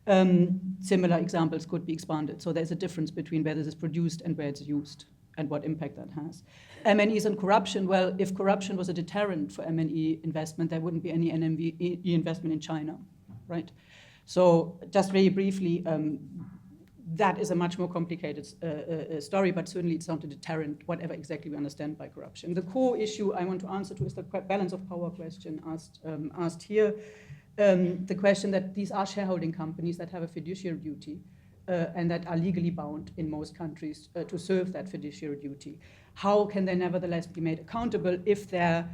Similar examples could be expanded. So there's a difference between where this is produced and where it's used, and what impact that has. M&Es and corruption. Well, if corruption was a deterrent for M&E investment, there wouldn't be any NME investment in China, right? So just very briefly, that is a much more complicated story, but certainly it's not a deterrent, whatever exactly we understand by corruption. The core issue I want to answer to is the balance of power question asked here. The question that these are shareholding companies that have a fiduciary duty, and that are legally bound in most countries to serve that fiduciary duty. How can they nevertheless be made accountable if their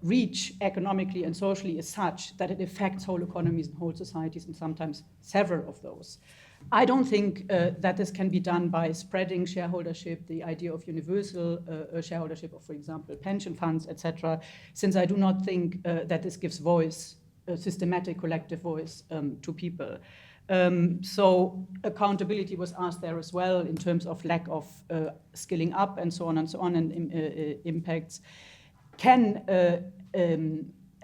reach economically and socially is such that it affects whole economies and whole societies, and sometimes several of those? I don't think that this can be done by spreading shareholdership, the idea of universal shareholdership of, for example, pension funds, etc., since I do not think that this gives voice, a systematic collective voice to people. So accountability was asked there as well in terms of lack of skilling up and so on, and impacts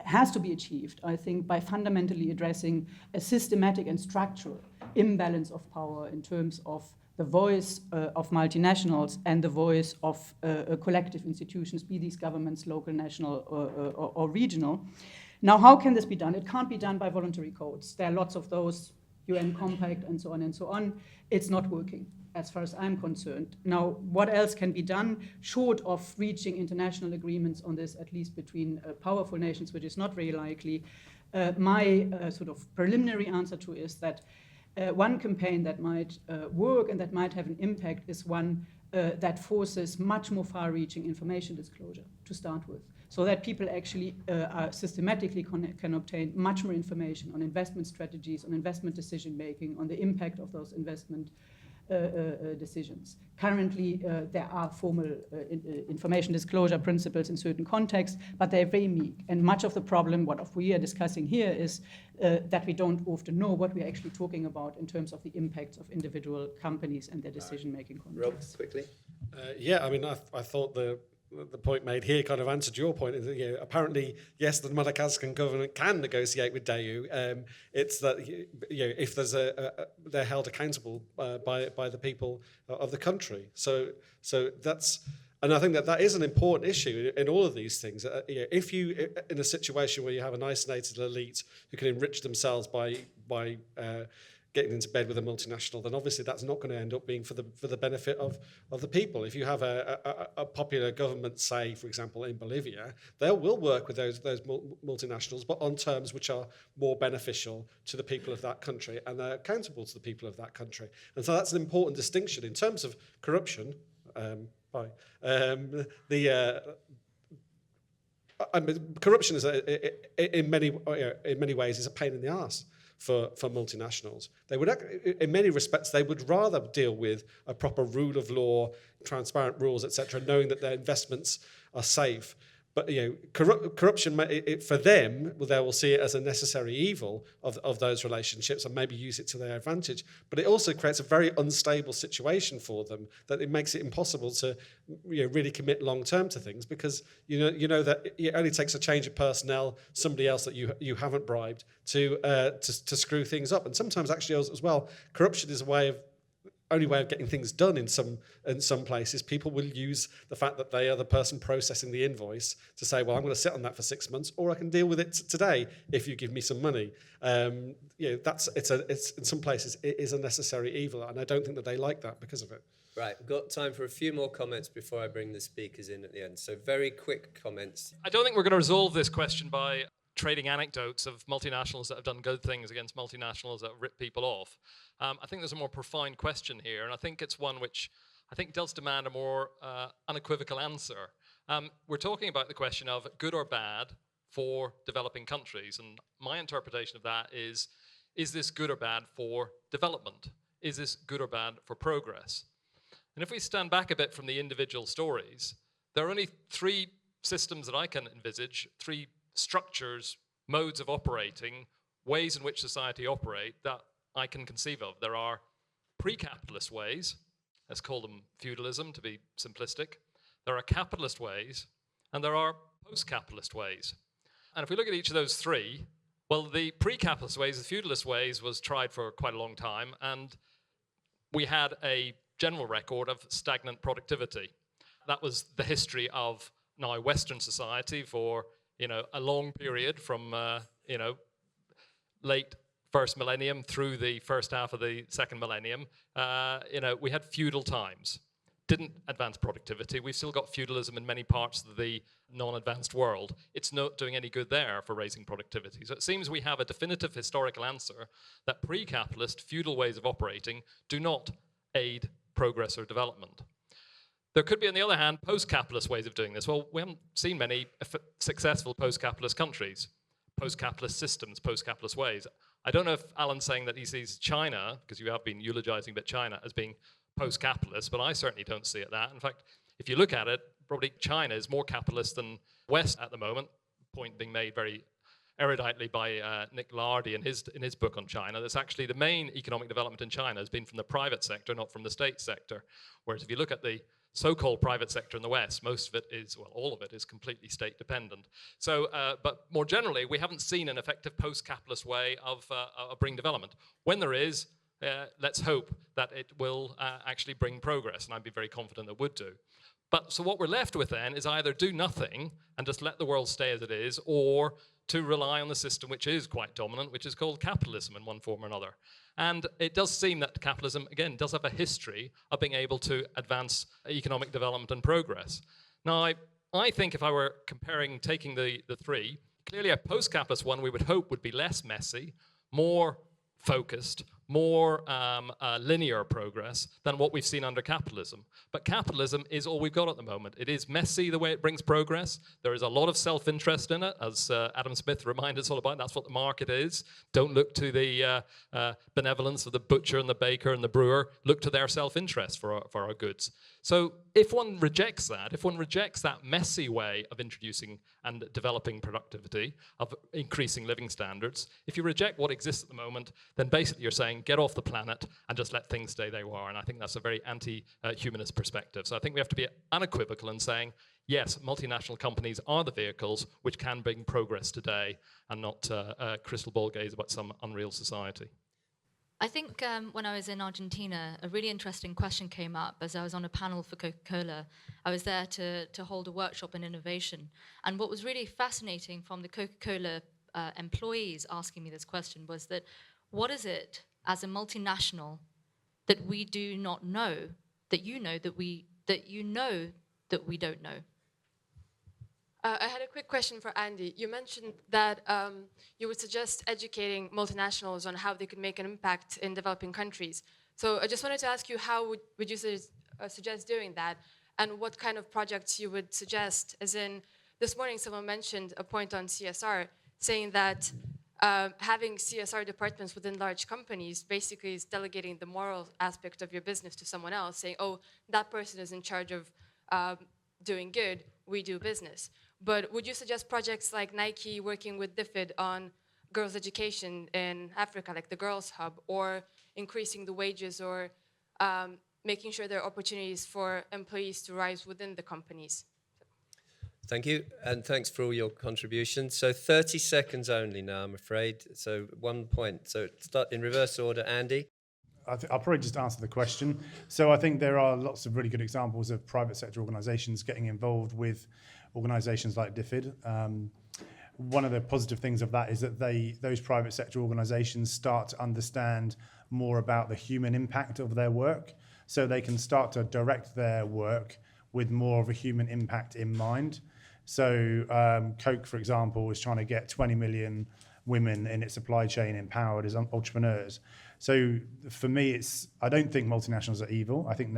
has to be achieved, I think, by fundamentally addressing a systematic and structural imbalance of power in terms of the voice of multinationals and the voice of collective institutions, be these governments, local, national, or regional. Now, how can this be done? It can't be done by voluntary codes. There are lots of those, UN Compact and so on and so on. It's not working, as far as I'm concerned. Now, what else can be done, short of reaching international agreements on this, at least between powerful nations, which is not very likely? My sort of preliminary answer to is that one campaign that might work and that might have an impact is one that forces much more far-reaching information disclosure to start with, so that people actually systematically can obtain much more information on investment strategies, on investment decision-making, on the impact of those investment decisions. Currently, there are formal information disclosure principles in certain contexts, but they're very meek. And much of the problem, what we are discussing here, is that we don't often know what we're actually talking about in terms of the impacts of individual companies and their decision-making contexts. Rob, quickly. Yeah, I mean, I thought the point made here kind of answered your point. Apparently, yes, the Madagascan government can negotiate with Daewoo. It's that if there's they're held accountable by the people of the country. So that's, and I think that is an important issue in all of these things. If you in a situation where you have an isolated elite who can enrich themselves by getting into bed with a multinational, then obviously that's not going to end up being for the benefit of the people. If you have a popular government, say, for example, in Bolivia, they will work with those multinationals, but on terms which are more beneficial to the people of that country, and they're accountable to the people of that country. And so that's an important distinction. In terms of corruption, corruption is in many ways is a pain in the arse for multinationals. They would, in many respects, they would rather deal with a proper rule of law, transparent rules, etc., knowing that their investments are safe. But corruption for them, they will see it as a necessary evil of those relationships and maybe use it to their advantage. But it also creates a very unstable situation for them that it makes it impossible to really commit long term to things, because you know that it only takes a change of personnel, somebody else that you haven't bribed to screw things up. And sometimes actually as well, corruption is only way of getting things done in some places. People will use the fact that they are the person processing the invoice to say, well, I'm going to sit on that for 6 months, or I can deal with it today if you give me some money. It's in some places it is a necessary evil, and I don't think that they like that because of it. Right, we've got time for a few more comments before I bring the speakers in at the end. So very quick comments. I don't think we're going to resolve this question by trading anecdotes of multinationals that have done good things against multinationals that have ripped people off. I think there's a more profound question here, and I think it's one which I think does demand a more unequivocal answer. We're talking about the question of good or bad for developing countries, and my interpretation of that is this good or bad for development? Is this good or bad for progress? And if we stand back a bit from the individual stories, there are only three systems that I can envisage, three structures, modes of operating, ways in which society operate that I can conceive of. There are pre-capitalist ways, let's call them feudalism to be simplistic. There are capitalist ways, and there are post-capitalist ways. And if we look at each of those three, well, the pre-capitalist ways, the feudalist ways, was tried for quite a long time, and we had a general record of stagnant productivity. That was the history of now Western society for a long period from late first millennium through the first half of the second millennium. We had feudal times. Didn't advance productivity. We've still got feudalism in many parts of the non-advanced world. It's not doing any good there for raising productivity. So it seems we have a definitive historical answer that pre-capitalist feudal ways of operating do not aid progress or development. There could be, on the other hand, post-capitalist ways of doing this. Well, we haven't seen many successful post-capitalist countries, post-capitalist systems, post-capitalist ways. I don't know if Alan's saying that he sees China, because you have been eulogizing a bit China, as being post-capitalist, but I certainly don't see it that. In fact, if you look at it, probably China is more capitalist than West at the moment, point being made very eruditely by Nick Lardy in his book on China. That's actually the main economic development in China has been from the private sector, not from the state sector. Whereas if you look at the so-called private sector in the West, most of it is, well, all of it is completely state-dependent. So, but more generally, we haven't seen an effective post-capitalist way of bringing development. When there is, let's hope that it will actually bring progress, and I'd be very confident it would do. But so what we're left with then is either do nothing and just let the world stay as it is, or to rely on the system which is quite dominant, which is called capitalism in one form or another. And it does seem that capitalism, again, does have a history of being able to advance economic development and progress. Now, I think if I were taking the three, clearly a post-capitalist one we would hope would be less messy, more focused, more linear progress than what we've seen under capitalism. But capitalism is all we've got at the moment. It is messy the way it brings progress. There is a lot of self-interest in it, as Adam Smith reminded us all about. That's what the market is. Don't look to the benevolence of the butcher and the baker and the brewer. Look to their self-interest for our goods. So if one rejects that messy way of introducing and developing productivity, of increasing living standards, if you reject what exists at the moment, then basically you're saying get off the planet and just let things stay they are. And I think that's a very anti-humanist perspective. So I think we have to be unequivocal in saying, yes, multinational companies are the vehicles which can bring progress today and not crystal ball gaze about some unreal society. I think when I was in Argentina, a really interesting question came up as I was on a panel for Coca-Cola. I was there to hold a workshop in innovation. And what was really fascinating from the Coca-Cola employees asking me this question was that, what is it as a multinational that we do not know, that you know that we don't know? I had a quick question for Andy. You mentioned that you would suggest educating multinationals on how they could make an impact in developing countries. So I just wanted to ask you, how would you suggest doing that, and what kind of projects you would suggest? As in, this morning someone mentioned a point on CSR, saying that having CSR departments within large companies basically is delegating the moral aspect of your business to someone else, saying, oh, that person is in charge of doing good, we do business. But would you suggest projects like Nike working with DFID on girls' education in Africa, like the Girls Hub, or increasing the wages, or making sure there are opportunities for employees to rise within the companies? Thank you, and thanks for all your contributions. So 30 seconds only now, I'm afraid. So 1 point. So start in reverse order, Andy. I'll probably just answer the question. So I think there are lots of really good examples of private sector organisations getting involved with organisations like DFID. One of the positive things of that is that those private sector organisations start to understand more about the human impact of their work, so they can start to direct their work with more of a human impact in mind. So Coke, for example, is trying to get 20 million women in its supply chain empowered as entrepreneurs. So for me, I don't think multinationals are evil. I think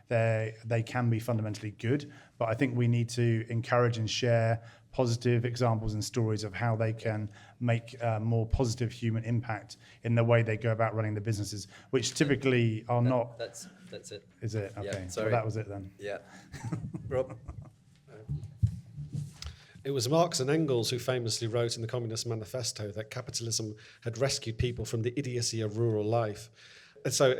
they can be fundamentally good, but I think we need to encourage and share positive examples and stories of how they can make more positive human impact in the way they go about running the businesses, which typically are not. That's it. Is it? Okay. Yeah, sorry. Well, that was it then. Yeah. Rob? It was Marx and Engels who famously wrote in the Communist Manifesto that capitalism had rescued people from the idiocy of rural life. And so,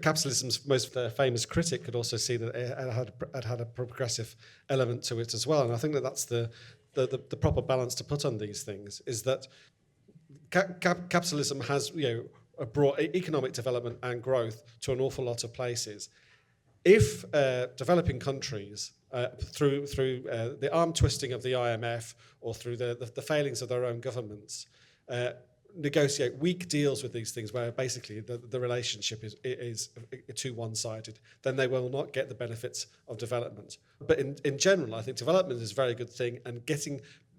capitalism's most famous critic could also see that it had a progressive element to it as well. And I think that that's the proper balance to put on these things, is that capitalism has brought economic development and growth to an awful lot of places. If developing countries, through the arm twisting of the IMF or through the failings of their own governments, negotiate weak deals with these things where basically the relationship is too one-sided, then they will not get the benefits of development. But in general, I think development is a very good thing, and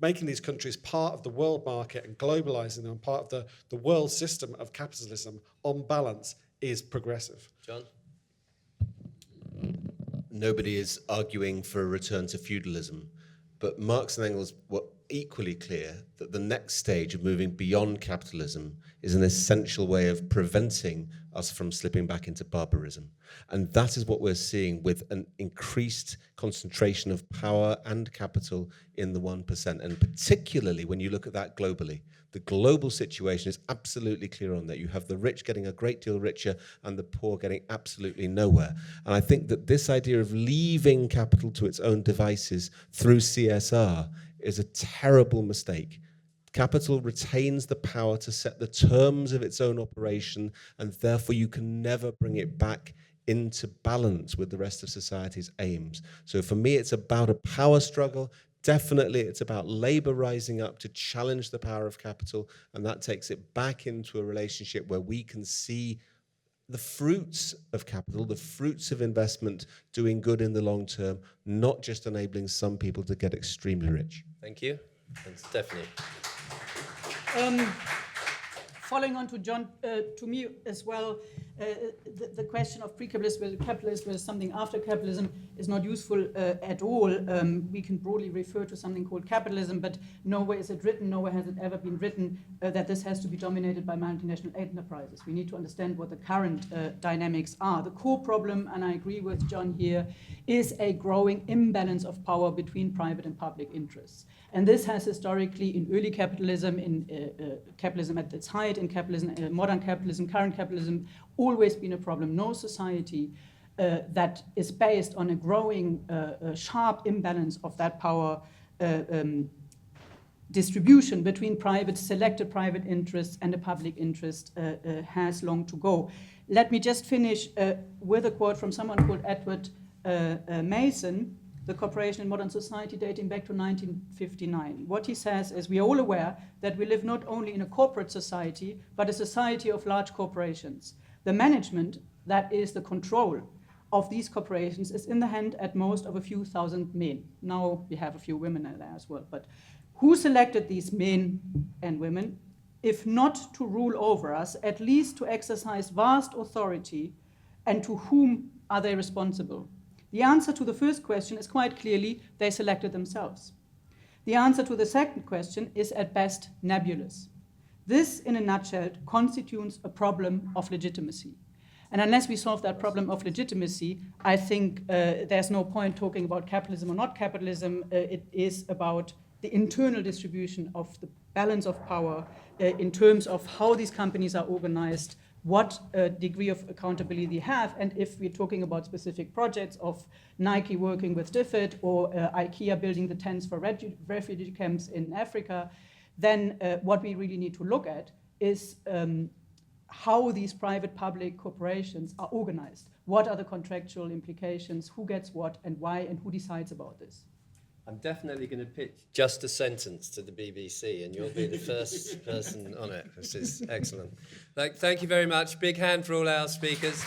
making these countries part of the world market and globalizing them part of the world system of capitalism on balance is progressive. John? Nobody is arguing for a return to feudalism, but Marx and Engels were equally clear that the next stage of moving beyond capitalism is an essential way of preventing us from slipping back into barbarism. And that is what we're seeing with an increased concentration of power and capital in the 1%. And particularly when you look at that globally, the global situation is absolutely clear on that. You have the rich getting a great deal richer and the poor getting absolutely nowhere. And I think that this idea of leaving capital to its own devices through CSR is a terrible mistake. Capital retains the power to set the terms of its own operation, and therefore you can never bring it back into balance with the rest of society's aims. So for me, it's about a power struggle. Definitely, it's about labor rising up to challenge the power of capital, and that takes it back into a relationship where we can see the fruits of capital, the fruits of investment doing good in the long term, not just enabling some people to get extremely rich. Thank you. And Stephanie. Following on to John, to me as well, the question of pre-capitalism versus capitalism versus something after capitalism is not useful at all. We can broadly refer to something called capitalism, but nowhere is it written, nowhere has it ever been written that this has to be dominated by multinational enterprises. We need to understand what the current dynamics are. The core problem, and I agree with John here, is a growing imbalance of power between private and public interests. And this has historically, in early capitalism, in capitalism at its height, in capitalism, modern capitalism, current capitalism, always been a problem. No society that is based on a growing, sharp imbalance of that power distribution between selected private interests and the public interest has long to go. Let me just finish with a quote from someone called Edward Mason, The Cooperation in Modern Society, dating back to 1959. What he says is, we are all aware that we live not only in a corporate society, but a society of large corporations. The management, that is the control of these corporations, is in the hand at most of a few thousand men. Now we have a few women there as well. But who selected these men and women? If not to rule over us, at least to exercise vast authority, and to whom are they responsible? The answer to the first question is quite clearly they selected themselves. The answer to the second question is at best nebulous. This, in a nutshell, constitutes a problem of legitimacy. And unless we solve that problem of legitimacy, I think there's no point talking about capitalism or not capitalism. It is about the internal distribution of the balance of power in terms of how these companies are organized, what degree of accountability they have, and if we're talking about specific projects of Nike working with DFID or IKEA building the tents for refugee camps in Africa, then what we really need to look at is how these private-public corporations are organized. What are the contractual implications, who gets what and why, and who decides about this? I'm definitely going to pitch Just a Sentence to the BBC, and you'll be the first person on it. This is excellent. Thank you very much. Big hand for all our speakers.